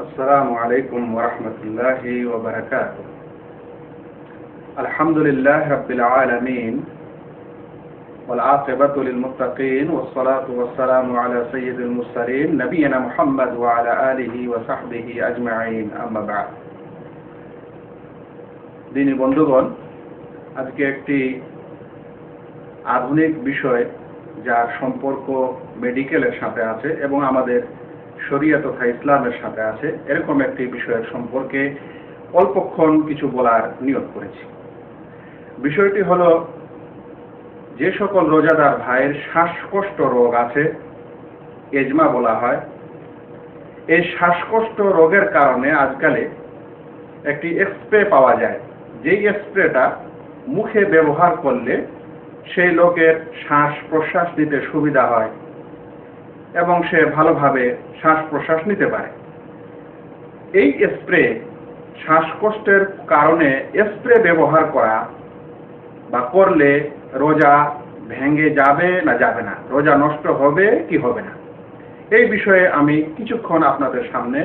السلام عليكم ورحمة الله وبركاته. الحمد لله رب العالمين والعاقبة للمتقين والصلاة والسلام على سيد المرسلين نبينا محمد وعلى آله وصحبه أجمعين أما بعد. দিনী বন্ধুগণ, আজকে একটি আধুনিক বিষয় যার সম্পর্ক মেডিকেলের সাথে আছে এবং আমাদের শরিয়া তথা ইসলামের সাথে আছে, এরকম একটি বিষয়ের সম্পর্কে অল্পক্ষণ কিছু বলার নিয়ত করেছি। বিষয়টি হলো, যে সকল রোজাদার ভাইয়ের শ্বাসকষ্ট রোগ আছে, এজমা বলা হয়, এই শ্বাসকষ্ট রোগের কারণে আজকালে একটি স্প্রে পাওয়া যায়, যেই স্প্রেটা মুখে ব্যবহার করলে সেই লোকের শ্বাস প্রশ্বাস নিতে সুবিধা হয় এবং সে ভালোভাবে শ্বাস প্রশ্বাস নিতে পারে। এই স্প্রে শ্বাসকষ্টের কারণে স্প্রে ব্যবহার করা বা করলে রোজা ভেঙে যাবে না যাবে না, রোজা নষ্ট হবে কি হবে না, এই বিষয়ে আমি কিছুক্ষণ আপনাদের সামনে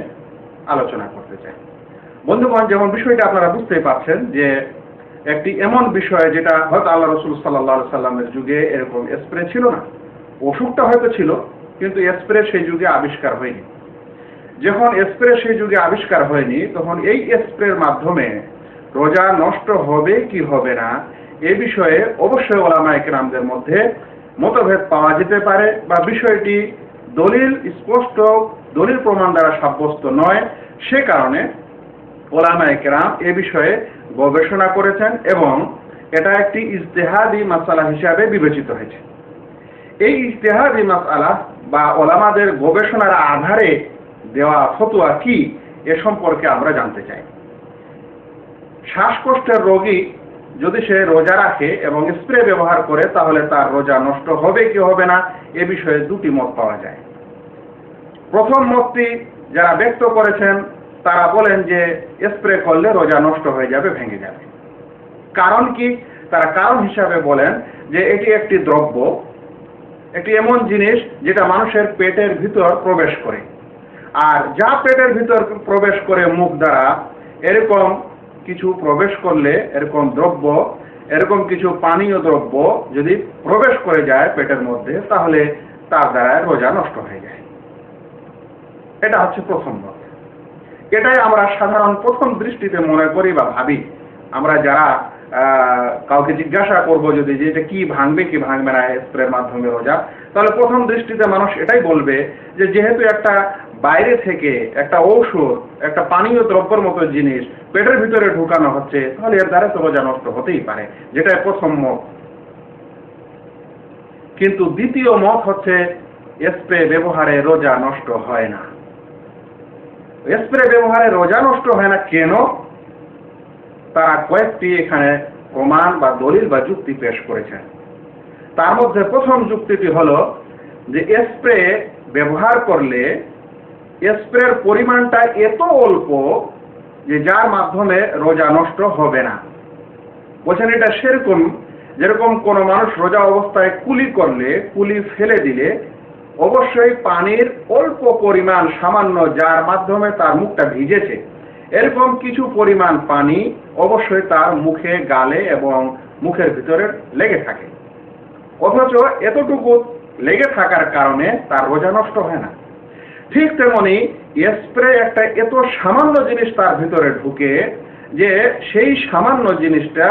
আলোচনা করতে চাই। বন্ধুগণ, যেমন বিষয়টা আপনারা বুঝতেই পারছেন যে একটি এমন বিষয় যেটা হয়তো আল্লাহ রসুল সাল্লাল্লাহু আলাইহি সাল্লামের যুগে এরকম স্প্রে ছিল না। অসুখটা হয়তো ছিল, কিন্তু স্প্রে সেই যুগে আবিষ্কার হয়নি। যখন স্প্রে সেই যুগে আবিষ্কার হয়নি, তখন এই স্প্রের মাধ্যমে রোজা নষ্ট হবে কি হবে না এ বিষয়ে অবশ্যই উলামায়ে কেরামদের মধ্যে মতভেদ পাওয়া যেতে পারে, বা বিষয়টি স্পষ্ট দলিল প্রমাণ দ্বারা সাব্যস্ত নয়। সে কারণে উলামায়ে কেরাম এ বিষয়ে গবেষণা করেছেন এবং এটা একটি ইজতিহাদি মাসআলা হিসাবে বিবেচিত হয়েছে। এই ইজতিহাদি মাসআলা বা ওলামাদের গবেষণার আধারে দেওয়া ফতোয়া কি, এ সম্পর্কে আমরা জানতে চাই। শ্বাসকষ্টের রোগী যদি সে রোজা রাখে এবং স্প্রে ব্যবহার করে, তাহলে তার রোজা নষ্ট হবে কি হবে না, এ বিষয়ে দুটি মত পাওয়া যায়। প্রথম মতটি যারা ব্যক্ত করেছেন তারা বলেন যে স্প্রে করলে রোজা নষ্ট হয়ে যাবে, ভেঙে যাবে। কারণ কি? তারা কারণ হিসাবে বলেন যে এটি একটি দ্রব্য, একটি এমন জিনিস যেটা মানুষের পেটের ভিতর প্রবেশ করে, আর যা পেটের ভিতর প্রবেশ করে মুখ দ্বারা, এরকম কিছু প্রবেশ করলে, এরকম দ্রব্য, এরকম কিছু পানীয় দ্রব্য যদি প্রবেশ করে যায় পেটের মধ্যে, তাহলে তার দ্বারা রোজা নষ্ট হয়ে যায়। এটা হচ্ছে প্রথম মত। এটাই আমরা সাধারণ প্রথম দৃষ্টিতে মনে করি বা ভাবি। আমরা যারা কাউকে জিজ্ঞাসা করব যদি যে এটা কি ভাঙবে কি ভাঙবে না স্প্রের মাধ্যমে রোজা, তাহলে প্রথম দৃষ্টিতে মানুষ এটাই বলবে যে যেহেতু একটা বাইরে থেকে একটা ঔষধ, একটা পানীয় দ্রব্যের মতো জিনিস পেটের ভিতরে ঢুকানো হচ্ছে, তাহলে এর দ্বারা তো রোজা নষ্ট হতেই পারে, যেটা প্রথম মত। কিন্তু দ্বিতীয় মত হচ্ছে স্প্রে ব্যবহারে রোজা নষ্ট হয় না। স্প্রে ব্যবহারে রোজা নষ্ট হয় না কেন? তারা কয়েকটি এখানে প্রমাণ বা দলিল বা যুক্তি পেশ করেছেন। তার মধ্যে প্রথম যুক্তিটি হলো যে স্প্রে ব্যবহার করলে স্প্রের পরিমাণটা এত অল্প যে যার মাধ্যমে রোজা নষ্ট হবে না। বলছেন এটা সেরকম যেরকম কোনো মানুষ রোজা অবস্থায় কুলি করলে, কুলি ফেলে দিলে অবশ্যই পানির অল্প পরিমাণ সামান্য, যার মাধ্যমে তার মুখটা ভিজেছে, এরকম কিছু পরিমাণ পানি অবশ্যই তার মুখে, গালে এবং মুখের ভিতরে লেগে থাকে। অথচ এতটুকু লেগে থাকার কারণে তার রোজা নষ্ট হয় না। ঠিক তেমনি স্প্রে একটা এত সামান্য জিনিস তার ভিতরে ঢুকে যে সেই সামান্য জিনিসটা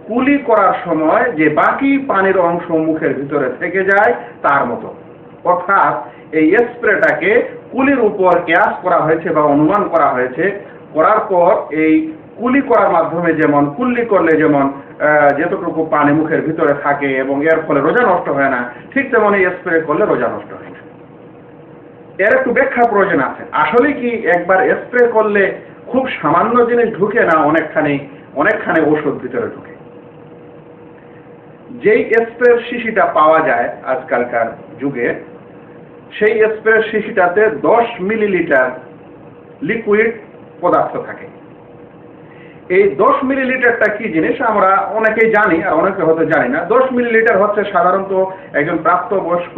কুলি করার সময় যে বাকি পানির অংশ মুখের ভিতরে থেকে যায় তার মতো। অর্থাৎ এই স্প্রেটাকে কুলির উপর কিয়াস করা হয়েছে বা অনুমান করা হয়েছে। করার পর এই কুলি করার মাধ্যমে যেমন কুল্লি করলে যেমন যতটুকু পানি মুখের ভিতরে থাকে এবং এর ফলে রোজা নষ্ট হয় না, ঠিক তেমনি স্প্রে করলে রোজা নষ্ট হয় না। এর একটু ব্যাখ্যা প্রয়োজন আছে। আসলে কি একবার স্প্রে করলে খুব সামান্য জিনিস ঢুকে না, অনেকখানি ওষুধ ভিতরে ঢুকে? যেই স্প্রের শিশিটা পাওয়া যায় আজকালকার যুগে, সেই স্প্রের শিশিটাতে 10 মিলিলিটার লিকুইড পদার্থ থাকে। এই 10 মিলিলিটারটা কি জিনিস আমরা অনেকেই জানি, আর অনেকে হয়তো জানি না। 10 মিলিলিটার হচ্ছে সাধারণত একজন প্রাপ্তবয়স্ক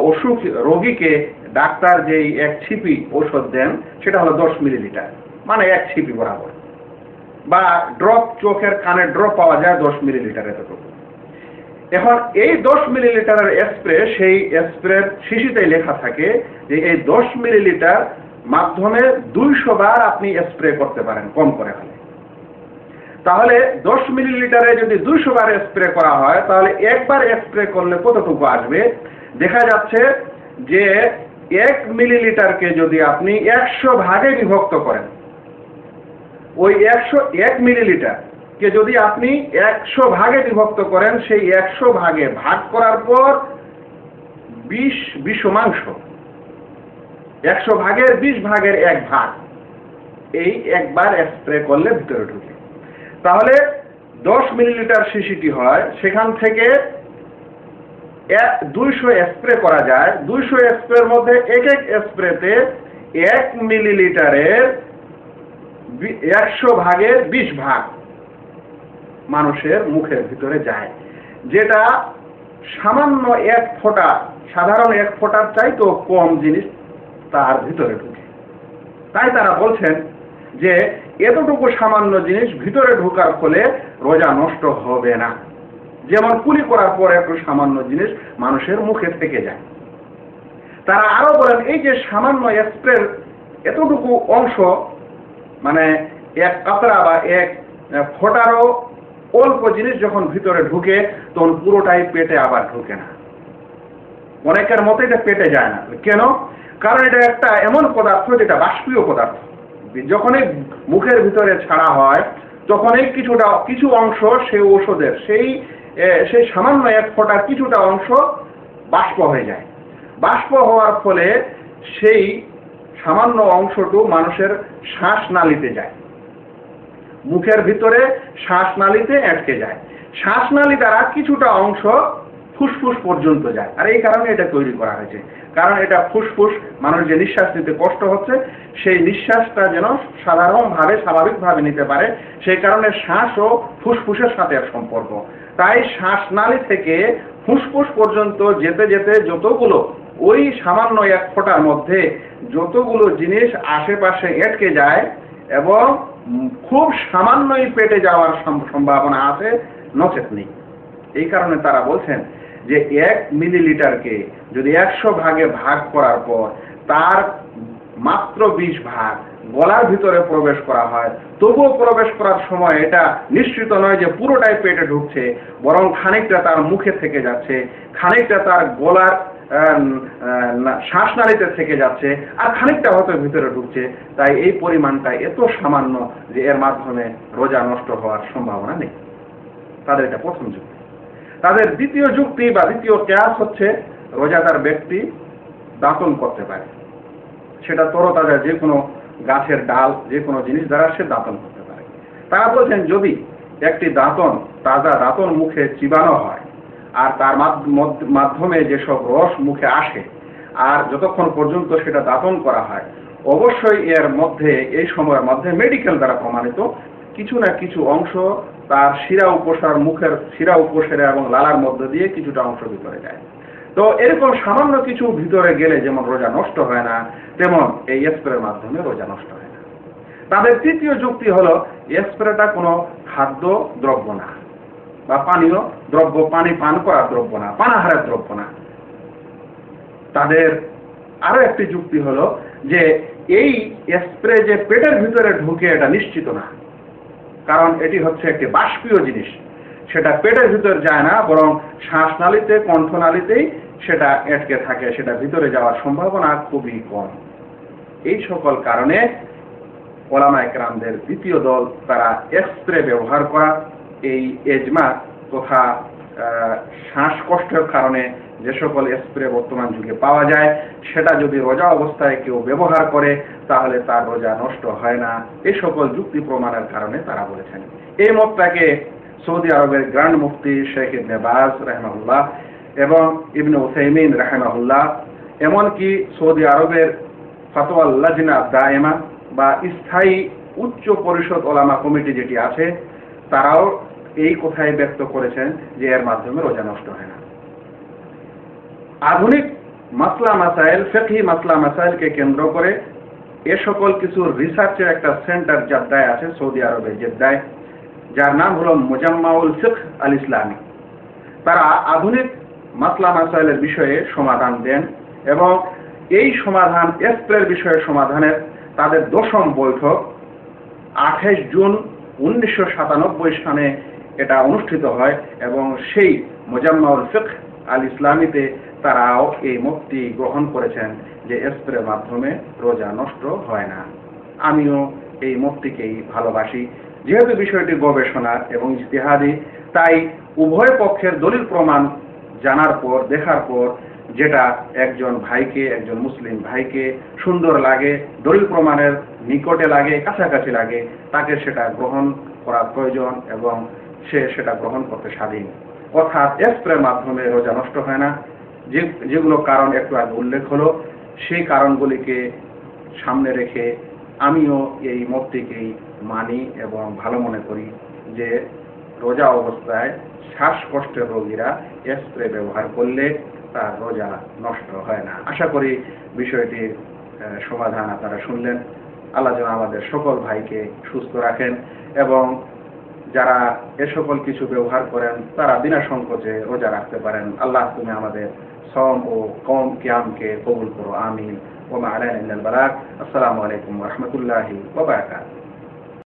অসুখ রোগীকে ডাক্তার যেই এক ছিপি ঔষধ দেন সেটা হলো 10 মিলিলিটার, মানে এক ছিপি বরাবর, বা ড্রপ, চোখের কানে ড্রপ পাওয়া যায় 10 মিলিলিটার এতটুকু। এখন এই 10 মিলিলিটারের স্প্রে, সেই স্প্রের শিশিতেই লেখা থাকে যে এই 10 মিলিলিটার মাধ্যমে 200 বার আপনি স্প্রে করতে পারেন কম করে হলে। তাহলে 10 মিলিলিটারে যদি 200 বার স্প্রে করা হয় তাহলে একবার স্প্রে করলে কতটুকু আসবে? দেখা যাচ্ছে যে 1 মিলিলিটারকে যদি আপনি 100 ভাগে বিভক্ত করেন, ওই 101 মিলিলিটার কে যদি আপনি 100 ভাগে বিভক্ত করেন, সেই 100 ভাগে ভাগ করার পর 20 অংশ, 100 ভাগের 20 ভাগের 1 ভাগ, এই একবার স্প্রে করলে ভিতরে ঢুকে। তাহলে 10 মিলিলিটার শিশিটি হয়, সেখান থেকে 200 স্প্রে করা যায়। 200 স্প্রের মধ্যে এক এক স্প্রেতে 1 মিলিলিটারের 100 ভাগের 20 ভাগ মানুষের মুখের ভিতরে যায়, যেটা সামান্য 1 ফোঁটা, সাধারণ 1 ফোঁটার চাইতেও কম জিনিস তার ভিতরে ঢুকে। তাই তারা বলছেন যে এতটুকু সামান্য জিনিস ভিতরে ঢোকার ফলে রোজা নষ্ট হবে না। যেমন কুলি করার পর একটু সামান্য জিনিস মানুষের মুখে থেকে যায়। তারা আরো বলেন এই যে সামান্য স্প্রের এতটুকু অংশ, মানে 1 কাতরা বা 1 ফোঁটারও অল্প জিনিস যখন ভিতরে ঢুকে তখন পুরোটাই পেটে আবার ঢুকে না। অনেকের মতে এটা পেটে যায় না। কেন? কারণ এটা একটা এমন পদার্থ যেটা বাষ্পীয় পদার্থ। যখনই মুখের ভিতরে ছাড়া হয় তখনই কিছু অংশ সেই ঔষধের সেই সামান্য 1 ফোঁটার কিছুটা অংশ বাষ্প হয়ে যায়। বাষ্প হওয়ার ফলে সেই সামান্য অংশটু মানুষের শ্বাসনালীতে যায়, মুখের ভিতরে শ্বাসনালীতে আটকে যায়। শ্বাসনালী দ্বারা কিছুটা অংশ ফুসফুস পর্যন্ত যায়। আর এই কারণে এটা তৈরি করা হয়েছে, কারণ এটা ফুসফুস, মানুষ যে নিঃশ্বাস নিতে কষ্ট হচ্ছে সেই নিঃশ্বাসটা যেন সাধারণভাবে স্বাভাবিকভাবে নিতে পারে, সেই কারণে শ্বাস ও ফুসফুসের সাথে সম্পর্ক। তাই শ্বাসনালী থেকে ফুসফুস পর্যন্ত যেতে যেতে যতগুলো ওই সামান্য 1 ফোঁটার মধ্যে যতগুলো জিনিস আশেপাশে আটকে যায় এবং খুব সামান্যই পেটে যাওয়ার সম্ভাবনা আছে, নচেত নেই। এই কারণে তারা বলছেন যে 1 মিলিলিটারকে যদি 100 ভাগে ভাগ করার পর তার মাত্র 20 ভাগ গলার ভিতরে প্রবেশ করা হয়, তবুও প্রবেশ করার সময় এটা নিশ্চিত নয় যে পুরোটাই পেটে ঢুকছে, বরং খানিকটা তার মুখে থেকে যাচ্ছে, খানিকটা তার গলার শ্বাসনালীতে থেকে যাচ্ছে, আর খানিকটা হয়তো ভিতরে ঢুকছে। তাই এই পরিমাণটা এত সামান্য যে এর মাধ্যমে রোজা নষ্ট হওয়ার সম্ভাবনা নেই। তাদের এটা প্রথম যুক্তি। তাদের দ্বিতীয় যুক্তি বা দ্বিতীয় কিয়াস হচ্ছে রোজাদার ব্যক্তি দাঁতন করতে পারে, সেটা তরতাজা যে কোনো গাছের ডাল, যে কোনো জিনিস দ্বারা সে দাঁতন করতে পারে। তারা বলছেন যদি একটি দাঁতন, তাজা দাঁতন মুখে চিবানো হয় আর তার মাধ্যমে যেসব রস মুখে আসে, আর যতক্ষণ পর্যন্ত সেটা দাঁতন করা হয়, অবশ্যই এর মধ্যে এই সময়ের মধ্যে মেডিকেল দ্বারা প্রমাণিত কিছু না কিছু অংশ তার শিরা উপসার, মুখের শিরা উপসেরা এবং লালার মধ্যে দিয়ে কিছুটা অংশ ভিতরে যায়। তো এরকম সামান্য কিছু ভিতরে গেলে যেমন রোজা নষ্ট হয় না, তেমন এই স্প্রের মাধ্যমে রোজা নষ্ট হয় না। তাদের তৃতীয় যুক্তি হলো স্প্রেটা কোনো খাদ্য দ্রব্য না বা পানীয় দ্রব্য, পানি পান করার দ্রব্য না, পানাহারের দ্রব্য না। তাদের আরো একটি যুক্তি হলো যে এই স্প্রে যে পেটের ভিতরে ঢুকে এটা নিশ্চিত না, কারণ এটি হচ্ছে একটি বাষ্পীয় জিনিস, সেটা পেটের ভিতর যায় না, বরং শ্বাসনালীতে, কণ্ঠনালীতেই সেটা আটকে থাকে, সেটা ভিতরে যাওয়ার সম্ভাবনা খুবই কম। এই সকল কারণে ওলামায়ে কেরামদের দ্বিতীয় দল তারা স্প্রে ব্যবহার করা, এই এজমা তথা শ্বাসকষ্টের কারণে যে সকল স্প্রে বর্তমান যুগে পাওয়া যায় সেটা যদি রোজা অবস্থায় কেউ ব্যবহার করে তাহলে তার রোজা নষ্ট হয় না। এই সকল যুক্তি প্রমাণের কারণে তারা বলেছেন। এই মতটাকে সৌদি আরবের গ্র্যান্ড মুফতি শেখ ইবনে বাজ রাহিমাহুল্লাহ এবং ইবনে উসাইমিন রাহিমাহুল্লাহ, এমনকি সৌদি আরবের ফাতোয়া লাজনা দায়েমা বা স্থায়ী উচ্চ পরিষদ ওলামা কমিটি যেটি আছে, তারাও এই কথাই ব্যক্ত করেছেন যে এর মাধ্যমে রোজা নষ্ট হয় না। আধুনিক মাসলা মাসাইল, ফিকহি মাসলা মাসাইলকে কেন্দ্র করে এ সকল কিছু রিসার্চের একটা সেন্টার জেদ্দায় আছে, সৌদি আরবে জেদ্দায়, যার নাম হলো মুজাম্মাউল ফিকহ আল ইসলামী। তারা আধুনিক মাসলা মাসাইলের বিষয়ে সমাধান দেন এবং এই সমাধান স্প্রের বিষয়ে সমাধানের তাদের 10ম বৈঠক 28 জুন 1997 সালে এটা অনুষ্ঠিত হয় এবং সেই মুজাম্মাউল ফিকহ আল ইসলামীতে তারাও এই মতটি গ্রহণ করেছেন যে স্প্রের মাধ্যমে রোজা নষ্ট হয় না। আমিও এই মতটিকেই ভালোবাসি। যেহেতু বিষয়টি গবেষণা এবং ইজতিহাদি, তাই উভয় পক্ষের দলিল প্রমাণ জানার পর, দেখার পর, যেটা একজন ভাইকে, একজন মুসলিম ভাইকে সুন্দর লাগে, দলিল প্রমাণের নিকটে লাগে, কাছাকাছি লাগে, তাকে সেটা গ্রহণ করা প্রয়োজন এবং সে সেটা গ্রহণ করতে স্বাধীন। অর্থাৎ স্প্রের মাধ্যমে রোজা নষ্ট হয় না। যেগুলো কারণ একটু আগে উল্লেখ হলো, সেই কারণগুলিকে সামনে রেখে আমিও এই মতটিকেই মানি এবং ভালো মনে করি যে রোজা অবস্থায় শ্বাসকষ্টের রোগীরা স্প্রে ব্যবহার করলে তার রোজা নষ্ট হয় না। আশা করি বিষয়টির সমাধান আপনারা শুনলেন। আল্লাহ যেন আমাদের সকল ভাইকে সুস্থ রাখেন এবং যারা এ সকল কিছু ব্যবহার করেন তারা বিনা সংকোচে রোজা রাখতে পারেন। আল্লাহ তুমি আমাদের সওম ও কিয়ামকে কবুল করো, আমিন। ওয়া মা আলাইনা ইল্লাল বালাগ। আসসালামু আলাইকুম ওয়া রাহমাতুল্লাহি ওয়া বারাকাতুহু।